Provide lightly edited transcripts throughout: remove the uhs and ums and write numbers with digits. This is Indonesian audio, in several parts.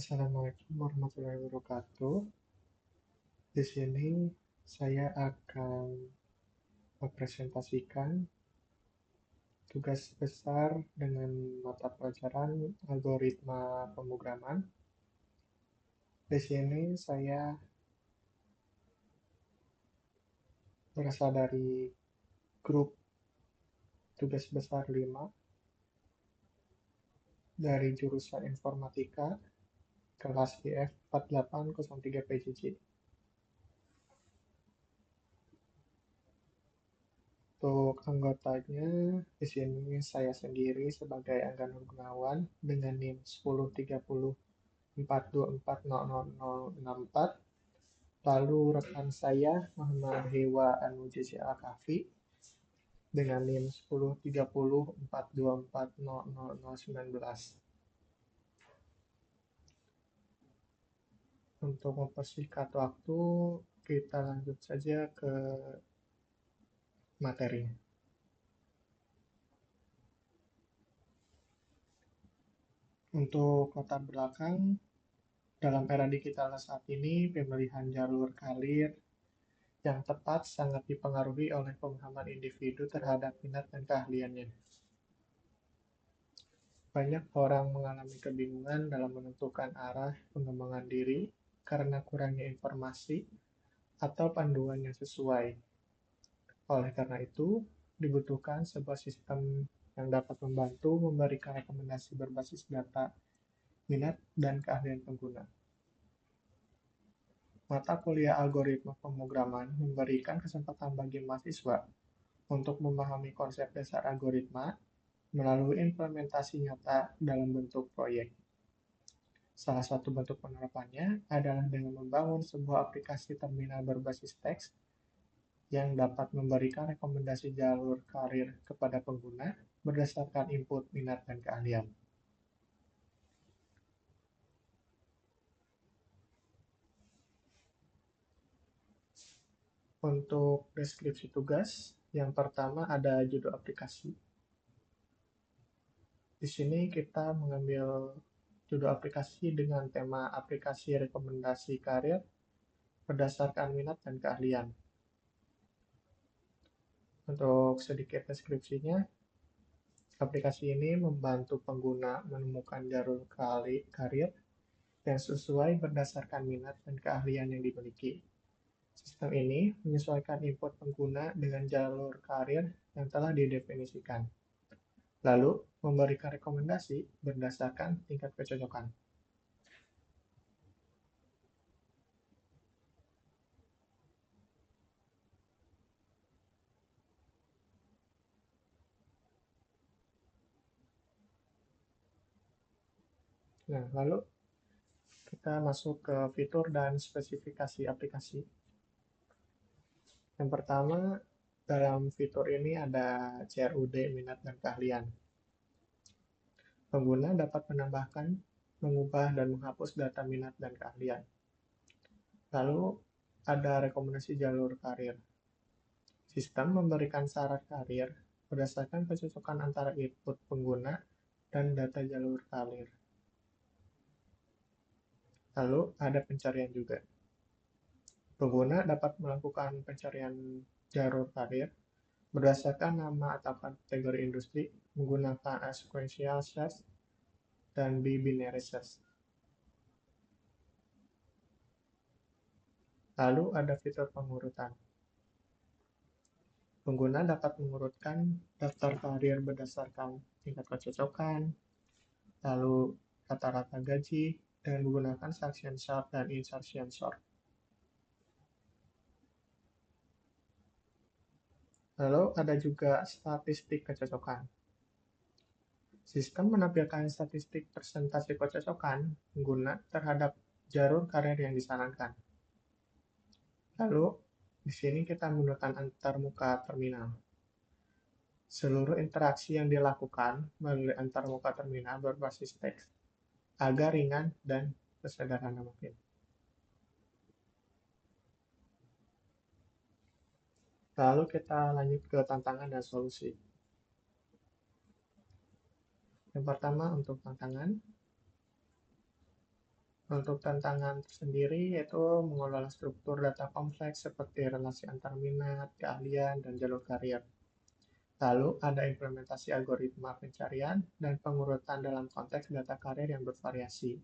Assalamualaikum warahmatullahi wabarakatuh. Di sini saya akan mempresentasikan tugas besar dengan mata pelajaran algoritma pemrograman. Di sini saya berasal dari grup tugas besar 5 dari jurusan informatika kelas IF 4803 PJJ. Untuk anggotanya, di sini saya sendiri sebagai Angga Gunawan dengan NIM 1030.424.00064. Lalu rekan saya Muhammad Hewa Anujizi Al-Kafi dengan NIM 1030.424.00019. Untuk mempersingkat waktu, kita lanjut saja ke materinya. Untuk latar belakang, dalam era digital saat ini, pemilihan jalur karir yang tepat sangat dipengaruhi oleh pemahaman individu terhadap minat dan keahliannya. Banyak orang mengalami kebingungan dalam menentukan arah pengembangan diri karena kurangnya informasi atau panduan yang sesuai. Oleh karena itu, dibutuhkan sebuah sistem yang dapat membantu memberikan rekomendasi berbasis data, minat, dan keahlian pengguna. Mata kuliah algoritma pemrograman memberikan kesempatan bagi mahasiswa untuk memahami konsep dasar algoritma melalui implementasi nyata dalam bentuk proyek. Salah satu bentuk penerapannya adalah dengan membangun sebuah aplikasi terminal berbasis teks yang dapat memberikan rekomendasi jalur karir kepada pengguna berdasarkan input minat dan keahlian. Untuk deskripsi tugas, yang pertama ada judul aplikasi. Di sini kita mengambil judul aplikasi dengan tema aplikasi rekomendasi karir berdasarkan minat dan keahlian. Untuk sedikit deskripsinya, aplikasi ini membantu pengguna menemukan jalur karir yang sesuai berdasarkan minat dan keahlian yang dimiliki. Sistem ini menyesuaikan input pengguna dengan jalur karir yang telah didefinisikan, lalu memberikan rekomendasi berdasarkan tingkat kecocokan. Nah, lalu kita masuk ke fitur dan spesifikasi aplikasi. Yang pertama, dalam fitur ini ada CRUD minat dan keahlian. Pengguna dapat menambahkan, mengubah, dan menghapus data minat dan keahlian. Lalu, ada rekomendasi jalur karir. Sistem memberikan syarat karir berdasarkan kecocokan antara input pengguna dan data jalur karir. Lalu, ada pencarian juga. Pengguna dapat melakukan pencarian jalur karir berdasarkan nama atau kategori industri menggunakan sequential search dan binary search. Lalu ada fitur pengurutan. Pengguna dapat mengurutkan daftar karir berdasarkan tingkat kecocokan, lalu rata-rata gaji, dengan menggunakan succession sort dan insertion sort. Lalu ada juga statistik kecocokan. Sistem menampilkan statistik persentase kecocokan pengguna terhadap jalur karir yang disarankan. Lalu, di sini kita menggunakan antarmuka terminal. Seluruh interaksi yang dilakukan melalui antarmuka terminal berbasis teks agar ringan dan sesederhana mungkin. Lalu kita lanjut ke tantangan dan solusi. Yang pertama untuk tantangan, Untuk tantangan tersendiri yaitu mengelola struktur data kompleks seperti relasi antar minat, keahlian, dan jalur karir. Lalu ada implementasi algoritma pencarian dan pengurutan dalam konteks data karir yang bervariasi.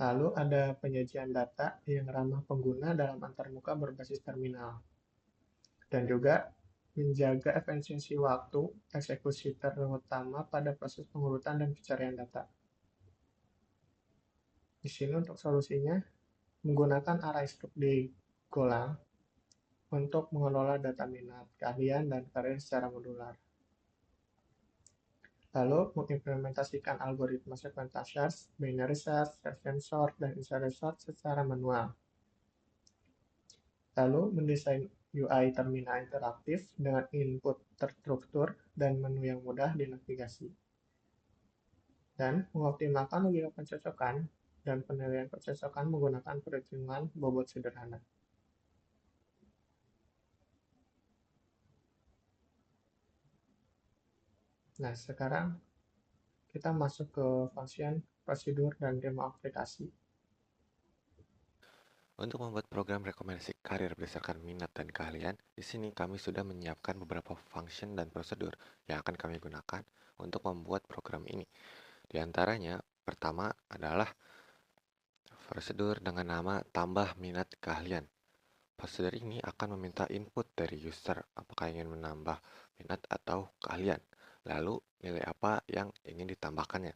Lalu ada penyajian data yang ramah pengguna dalam antarmuka berbasis terminal. Dan juga menjaga efisiensi waktu eksekusi terutama pada proses pengurutan dan pencarian data. Di sini untuk solusinya menggunakan array struct di Golang untuk mengelola data minat, keahlian, dan karir secara modular. Lalu mengimplementasikan algoritma sequential search, binary search, version sort, dan inserted sort secara manual. Lalu mendesain UI terminal interaktif dengan input terstruktur dan menu yang mudah dinavigasi. Dan mengoptimalkan logika pencocokan dan penilaian pencocokan menggunakan perhitungan bobot sederhana. Nah, sekarang kita masuk ke function, prosedur, dan demo aplikasi. Untuk membuat program rekomendasi karir berdasarkan minat dan keahlian, di sini kami sudah menyiapkan beberapa function dan prosedur yang akan kami gunakan untuk membuat program ini. Di antaranya, pertama adalah prosedur dengan nama tambah minat keahlian. Prosedur ini akan meminta input dari user apakah ingin menambah minat atau keahlian, lalu nilai apa yang ingin ditambahkannya.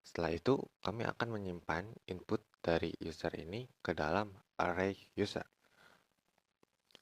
Setelah itu, kami akan menyimpan input dari user ini ke dalam array user.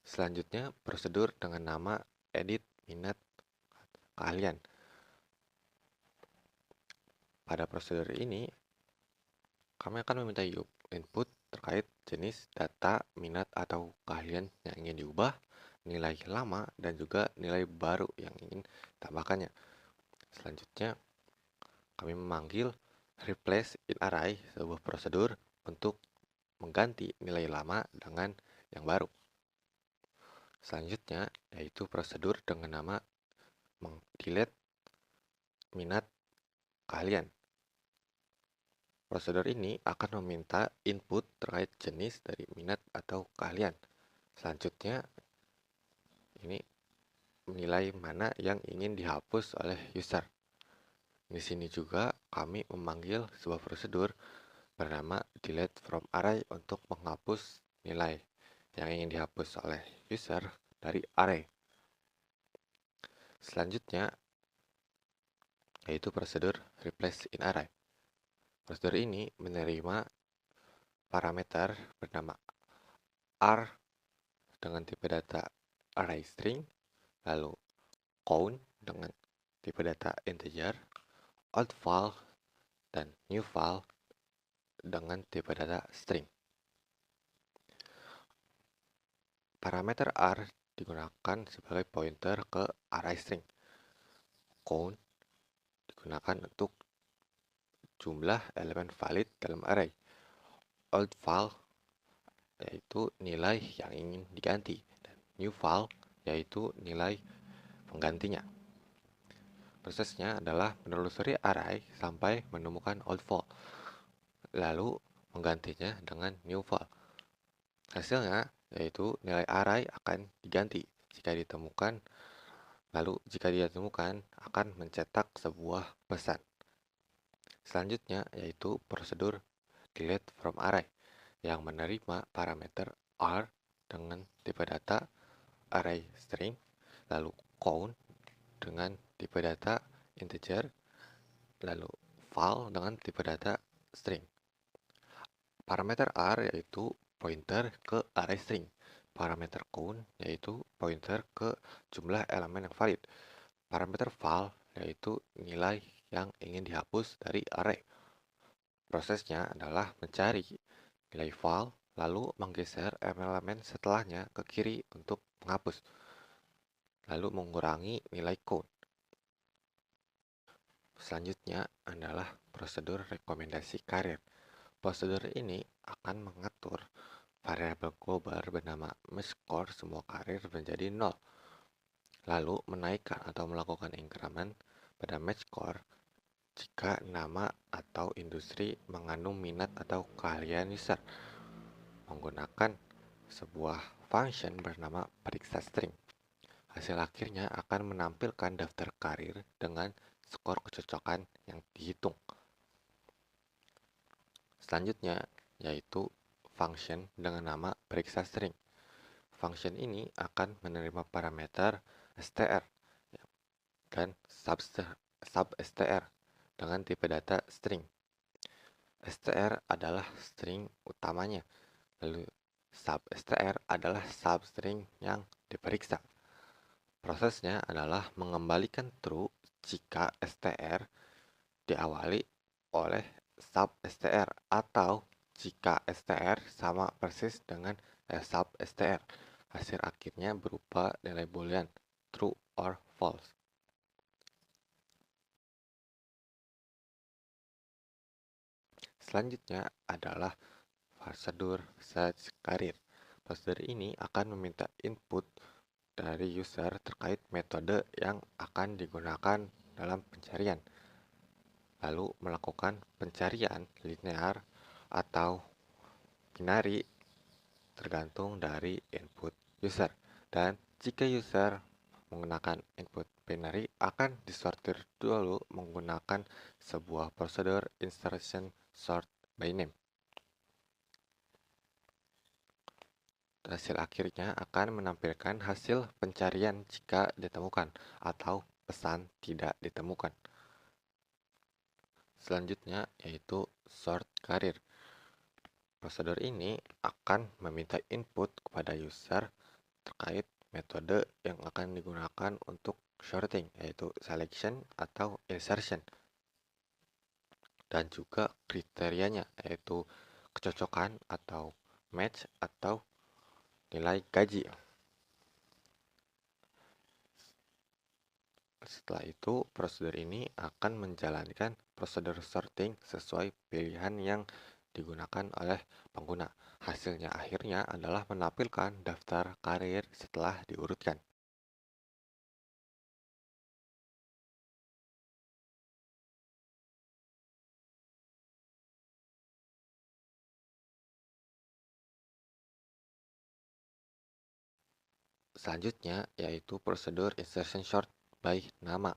Selanjutnya, prosedur dengan nama edit minat keahlian. Pada prosedur ini, kami akan meminta input terkait jenis data, minat, atau keahlian yang ingin diubah, nilai lama, dan juga nilai baru yang ingin ditambahkannya. Selanjutnya, kami memanggil replace in array, sebuah prosedur untuk mengganti nilai lama dengan yang baru. Selanjutnya, yaitu prosedur dengan nama delete minat keahlian. Prosedur ini akan meminta input terkait jenis dari minat atau keahlian. Selanjutnya, ini menilai mana yang ingin dihapus oleh user. Di sini juga kami memanggil sebuah prosedur bernama delete from array untuk menghapus nilai yang ingin dihapus oleh user dari array. Selanjutnya, yaitu prosedur replace in array. Prosedur ini menerima parameter bernama r dengan tipe data array string, lalu count dengan tipe data integer, old file, dan new file dengan tipe data string. Parameter r digunakan sebagai pointer ke array string. Count digunakan untuk jumlah elemen valid dalam array. Old file yaitu nilai yang ingin diganti, dan new file yaitu nilai penggantinya. Prosesnya adalah menelusuri array sampai menemukan old file, lalu menggantinya dengan new file. Hasilnya yaitu nilai array akan diganti jika ditemukan, lalu jika ditemukan akan mencetak sebuah pesan. Selanjutnya yaitu prosedur delete from array yang menerima parameter r dengan tipe data array string, lalu count dengan tipe data integer, lalu file dengan tipe data string. Parameter r yaitu pointer ke array string. Parameter count yaitu pointer ke jumlah elemen yang valid. Parameter file yaitu nilai yang ingin dihapus dari array. Prosesnya adalah mencari nilai file, lalu menggeser elemen setelahnya ke kiri untuk menghapus, lalu mengurangi nilai count. Selanjutnya adalah prosedur rekomendasi karir. Prosedur ini akan mengatur variabel global bernama matchScore semua karir menjadi 0. Lalu menaikkan atau melakukan increment pada matchScore jika nama atau industri mengandung minat atau keahlian user. Menggunakan sebuah function bernama periksa string, hasil akhirnya akan menampilkan daftar karir dengan skor kecocokan yang dihitung. Selanjutnya, yaitu function dengan nama periksa string. Function ini akan menerima parameter str dan sub-str dengan tipe data string. Str adalah string utamanya, lalu sub-str adalah substring yang diperiksa. Prosesnya adalah mengembalikan true jika str diawali oleh sub-str atau jika str sama persis dengan sub-str. Hasil akhirnya berupa nilai boolean true or false. Selanjutnya adalah prosedur search career. Prosedur ini akan meminta input dari user terkait metode yang akan digunakan dalam pencarian, lalu melakukan pencarian linear atau binary tergantung dari input user. Dan jika user menggunakan input binary, akan disortir dulu menggunakan sebuah prosedur insertion sort by name. Hasil akhirnya akan menampilkan hasil pencarian jika ditemukan atau pesan tidak ditemukan. Selanjutnya yaitu sort career. Prosedur ini akan meminta input kepada user terkait metode yang akan digunakan untuk sorting, yaitu selection atau insertion, dan juga kriterianya, yaitu kecocokan atau match atau nilai gaji. Setelah itu, prosedur ini akan menjalankan prosedur sorting sesuai pilihan yang digunakan oleh pengguna. Hasilnya akhirnya adalah menampilkan daftar karir setelah diurutkan. Selanjutnya yaitu prosedur insertion sort by nama.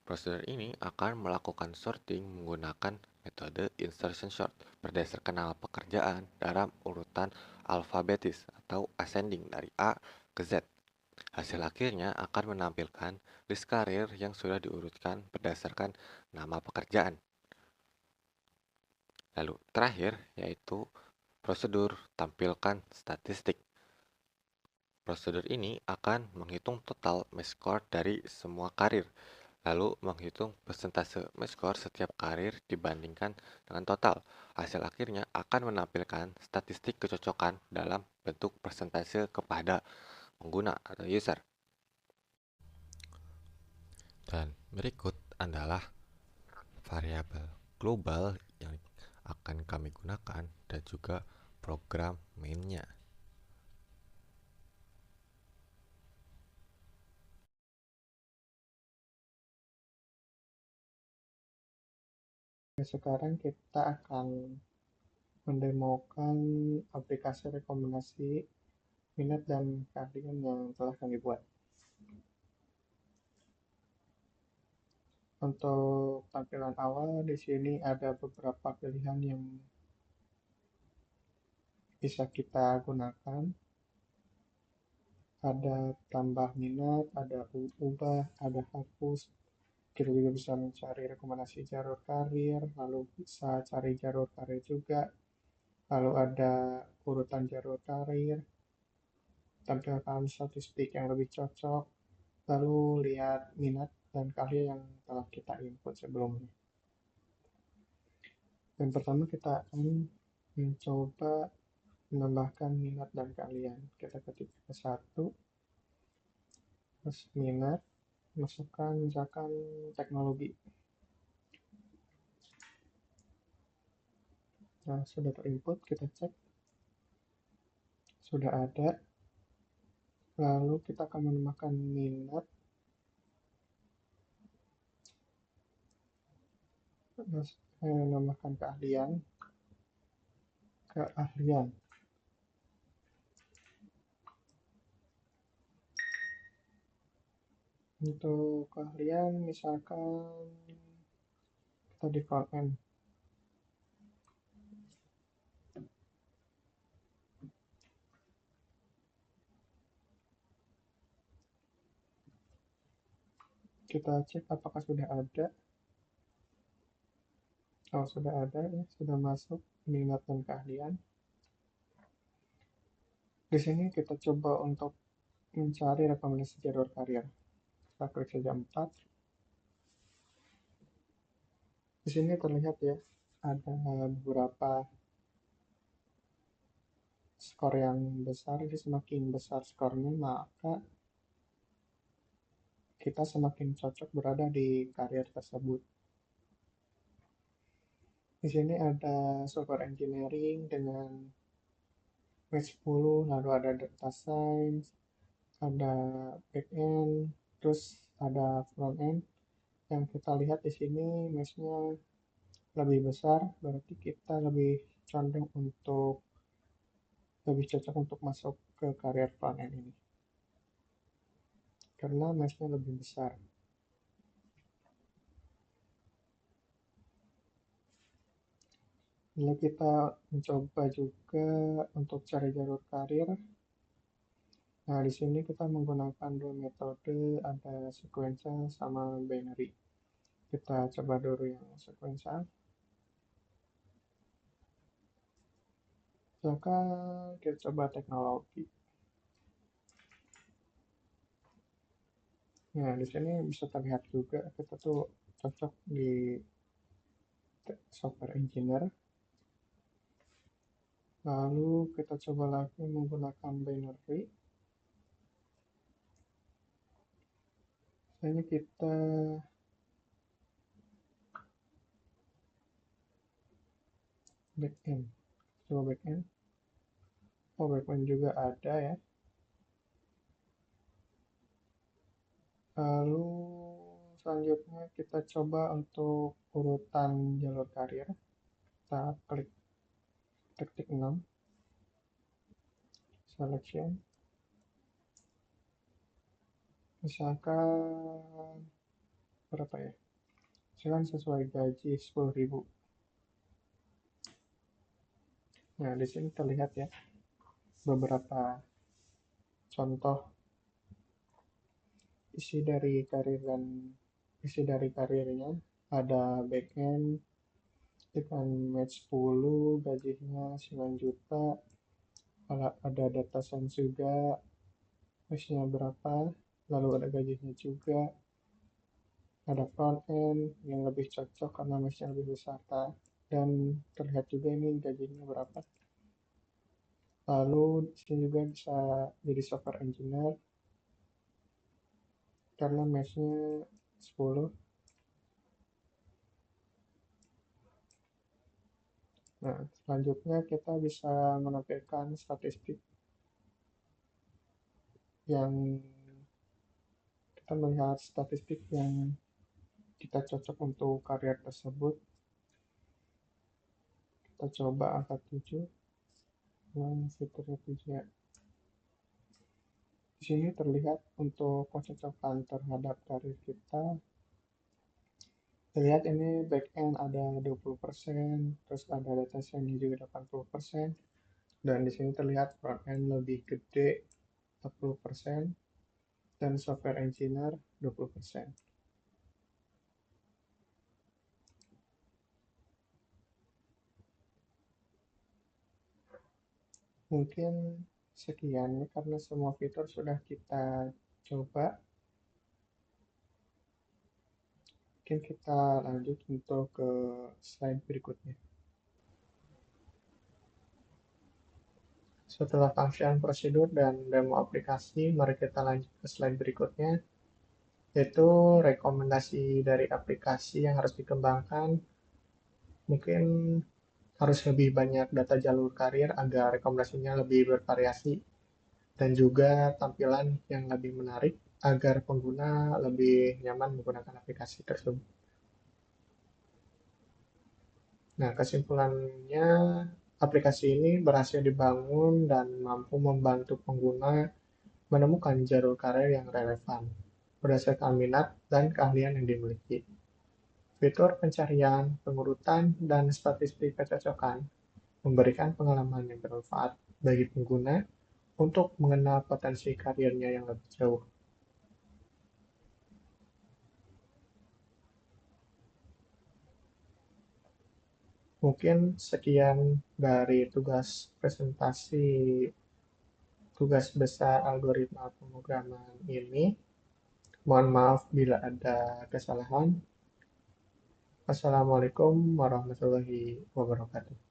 Prosedur ini akan melakukan sorting menggunakan metode insertion sort berdasarkan nama pekerjaan dalam urutan alfabetis atau ascending dari A ke Z. Hasil akhirnya akan menampilkan list karir yang sudah diurutkan berdasarkan nama pekerjaan. Lalu terakhir yaitu prosedur tampilkan statistik. Prosedur ini akan menghitung total match score dari semua karir, lalu menghitung persentase match score setiap karir dibandingkan dengan total. Hasil akhirnya akan menampilkan statistik kecocokan dalam bentuk persentase kepada pengguna atau user. Dan berikut adalah variabel global yang akan kami gunakan dan juga program mainnya. Sekarang kita akan mendemokan aplikasi rekomendasi minat dan keahlian yang telah kami buat. Untuk tampilan awal di sini ada beberapa pilihan yang bisa kita gunakan. Ada tambah minat, ada ubah, ada hapus. Kita juga bisa mencari rekomendasi jalur karir, lalu bisa cari jalur karir juga. Lalu ada urutan jalur karir, tampilkan statistik yang lebih cocok, lalu lihat minat dan keahlian yang telah kita input sebelumnya. Yang pertama kita akan mencoba menambahkan minat dan keahlian. Kita ketik ke satu, terus minat, masukkan misalkan teknologi. Nah, sudah terinput, kita cek. Sudah ada. Lalu kita akan menambahkan minat. Nambahkan keahlian. Untuk keahlian misalkan kita di front end. Kita cek apakah sudah ada. Oh, sudah ada ya, sudah masuk minat dan keahlian. Di sini kita coba untuk mencari rekomendasi jalur karir. Kita klik saja 4. Di sini terlihat ya, ada beberapa skor yang besar. Jadi semakin besar skornya, maka kita semakin cocok berada di karir tersebut. Di sini ada software engineering dengan match 10, lalu ada data science, ada backend, terus ada front end. Yang kita lihat di sini match-nya lebih besar, berarti kita lebih condong untuk lebih cocok untuk masuk ke karir front end ini karena match-nya lebih besar. Lalu kita mencoba juga untuk cari jalur karir. Nah, di sini kita menggunakan dua metode, ada sequential sama binary. Kita coba dulu yang sequential. Maka kita coba teknologi. Nah, di sini bisa terlihat juga kita tuh cocok di software engineer. Lalu kita coba lagi menggunakan binary. Ini kita backend. Coba backend. Oh, backend juga ada ya. Lalu selanjutnya kita coba untuk urutan jalur karir. Kita klik titik 6, selection. Misalkan berapa ya? Misalkan sesuai gaji 10.000. Nah, di sini terlihat ya beberapa contoh isi dari karirnya. Ada backend dengan match 10, gajinya 9 juta. Ada data science juga, matchnya berapa, lalu ada gajinya juga. Ada front end yang lebih cocok karena matchnya lebih besar, dan terlihat juga ini gajinya berapa. Lalu di sini juga bisa jadi software engineer karena matchnya 10. Nah, selanjutnya kita bisa menampilkan statistik yang kita melihat statistik yang kita cocok untuk karir tersebut. Kita coba angka 7. Nah, fiturnya 7 ya. Di sini terlihat untuk kecocokan terhadap karir kita. Terlihat ini backend ada 20%, terus ada data science juga 80%, dan di sini terlihat front end lebih gede 40%, dan software engineer 20%. Mungkin sekian ya, karena semua fitur sudah kita coba. Mungkin kita lanjut untuk ke slide berikutnya. Setelah function prosedur dan demo aplikasi, mari kita lanjut ke slide berikutnya, yaitu rekomendasi dari aplikasi yang harus dikembangkan. Mungkin harus lebih banyak data jalur karir agar rekomendasinya lebih bervariasi dan juga tampilan yang lebih menarik agar pengguna lebih nyaman menggunakan aplikasi tersebut. Nah, kesimpulannya, aplikasi ini berhasil dibangun dan mampu membantu pengguna menemukan jalur karir yang relevan berdasarkan minat dan keahlian yang dimiliki. Fitur pencarian, pengurutan, dan statistik kecocokan memberikan pengalaman yang bermanfaat bagi pengguna untuk mengenal potensi karirnya yang lebih jauh. Mungkin sekian dari tugas besar algoritma pemrograman ini. Mohon maaf bila ada kesalahan. Wassalamualaikum warahmatullahi wabarakatuh.